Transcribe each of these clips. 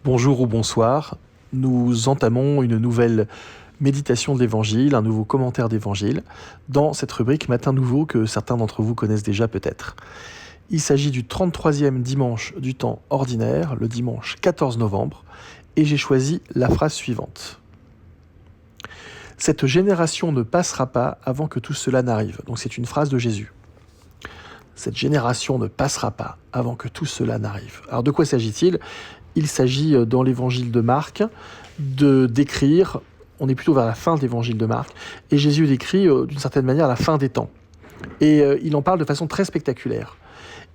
Bonjour ou bonsoir, nous entamons une nouvelle méditation de l'Évangile, un nouveau commentaire d'Évangile, dans cette rubrique Matin Nouveau que certains d'entre vous connaissent déjà peut-être. Il s'agit du 33e dimanche du temps ordinaire, le dimanche 14 novembre, et j'ai choisi la phrase suivante. Cette génération ne passera pas avant que tout cela n'arrive. Donc c'est une phrase de Jésus. Cette génération ne passera pas avant que tout cela n'arrive. Alors de quoi s'agit-il ? Il s'agit dans l'évangile de Marc de décrire, on est plutôt vers la fin de l'évangile de Marc, et Jésus décrit d'une certaine manière la fin des temps. Et il en parle de façon très spectaculaire.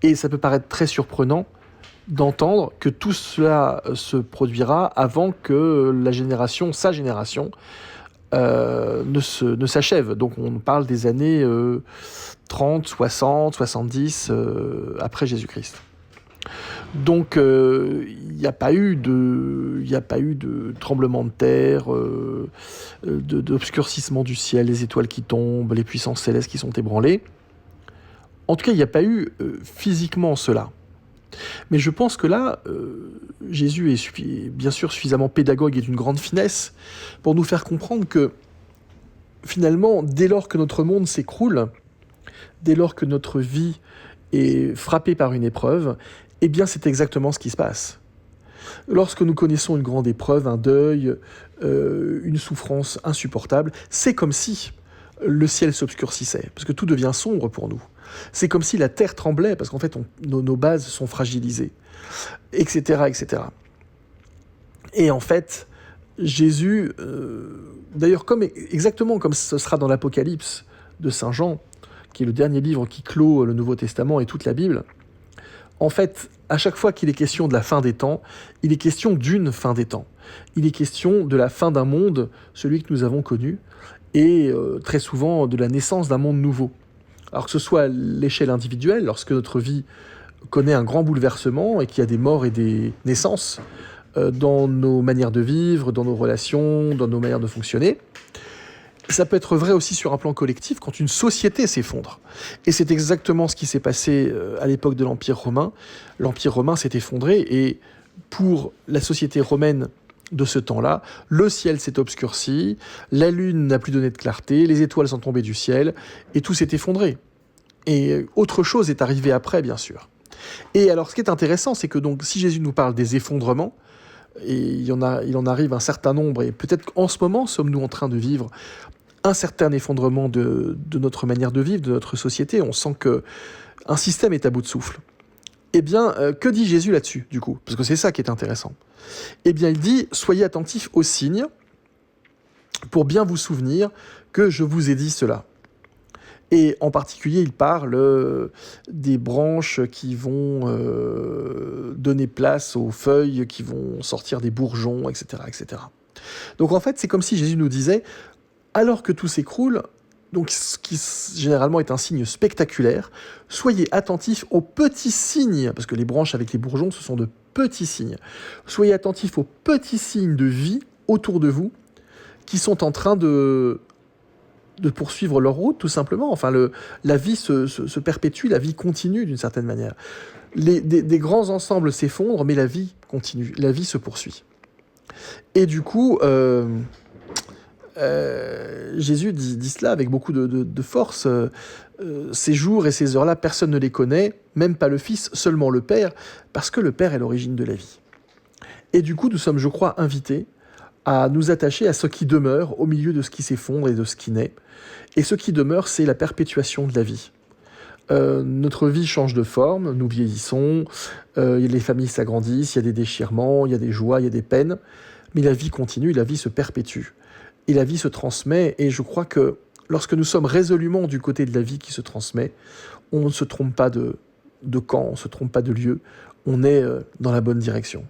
Et ça peut paraître très surprenant d'entendre que tout cela se produira avant que sa génération, ne s'achève. Donc on parle des années 30, 60, 70 après Jésus-Christ. Donc il n'y a pas eu de tremblement de terre, d'obscurcissement du ciel, les étoiles qui tombent, les puissances célestes qui sont ébranlées. En tout cas, il n'y a pas eu physiquement cela. Mais je pense que là, Jésus est bien sûr suffisamment pédagogue et d'une grande finesse pour nous faire comprendre que finalement, dès lors que notre monde s'écroule, dès lors que notre vie est frappée par une épreuve, eh bien c'est exactement ce qui se passe. Lorsque nous connaissons une grande épreuve, un deuil, une souffrance insupportable, c'est comme si le ciel s'obscurcissait, parce que tout devient sombre pour nous. C'est comme si la terre tremblait, parce qu'en fait, nos bases sont fragilisées, etc., etc. Et en fait, Jésus, d'ailleurs exactement comme ce sera dans l'Apocalypse de Saint Jean, qui est le dernier livre qui clôt le Nouveau Testament et toute la Bible, en fait, à chaque fois qu'il est question de la fin des temps, il est question d'une fin des temps. Il est question de la fin d'un monde, celui que nous avons connu, et très souvent de la naissance d'un monde nouveau. Alors que ce soit à l'échelle individuelle, lorsque notre vie connaît un grand bouleversement et qu'il y a des morts et des naissances dans nos manières de vivre, dans nos relations, dans nos manières de fonctionner. Ça peut être vrai aussi sur un plan collectif quand une société s'effondre. Et c'est exactement ce qui s'est passé à l'époque de l'Empire romain. L'Empire romain s'est effondré et pour la société romaine de ce temps-là, le ciel s'est obscurci, la lune n'a plus donné de clarté, les étoiles sont tombées du ciel et tout s'est effondré. Et autre chose est arrivé après, bien sûr. Et alors ce qui est intéressant, c'est que donc si Jésus nous parle des effondrements, et il en arrive un certain nombre, et peut-être qu'en ce moment, sommes-nous en train de vivre un certain effondrement de notre manière de vivre, de notre société. On sent qu'un système est à bout de souffle. Eh bien, que dit Jésus là-dessus, du coup ? Parce que c'est ça qui est intéressant. Eh bien, il dit « Soyez attentifs aux signes, pour bien vous souvenir que je vous ai dit cela ». Et en particulier, il parle des branches qui vont donner place aux feuilles, qui vont sortir des bourgeons, etc., etc. Donc en fait, c'est comme si Jésus nous disait, alors que tout s'écroule, donc ce qui généralement est un signe spectaculaire, soyez attentifs aux petits signes, parce que les branches avec les bourgeons, ce sont de petits signes. Soyez attentifs aux petits signes de vie autour de vous, qui sont en train de poursuivre leur route, tout simplement. Enfin, la vie se perpétue, la vie continue d'une certaine manière. Des grands ensembles s'effondrent, mais la vie continue, la vie se poursuit. Et du coup, Jésus dit cela avec beaucoup de force. Ces jours et ces heures-là, personne ne les connaît, même pas le Fils, seulement le Père, parce que le Père est l'origine de la vie. Et du coup, nous sommes, je crois, invités à nous attacher à ce qui demeure au milieu de ce qui s'effondre et de ce qui naît. Et ce qui demeure, c'est la perpétuation de la vie. Notre vie change de forme, nous vieillissons, les familles s'agrandissent, il y a des déchirements, il y a des joies, il y a des peines, mais la vie continue, la vie se perpétue. Et la vie se transmet, et je crois que lorsque nous sommes résolument du côté de la vie qui se transmet, on ne se trompe pas de camp, on ne se trompe pas de lieu, on est dans la bonne direction.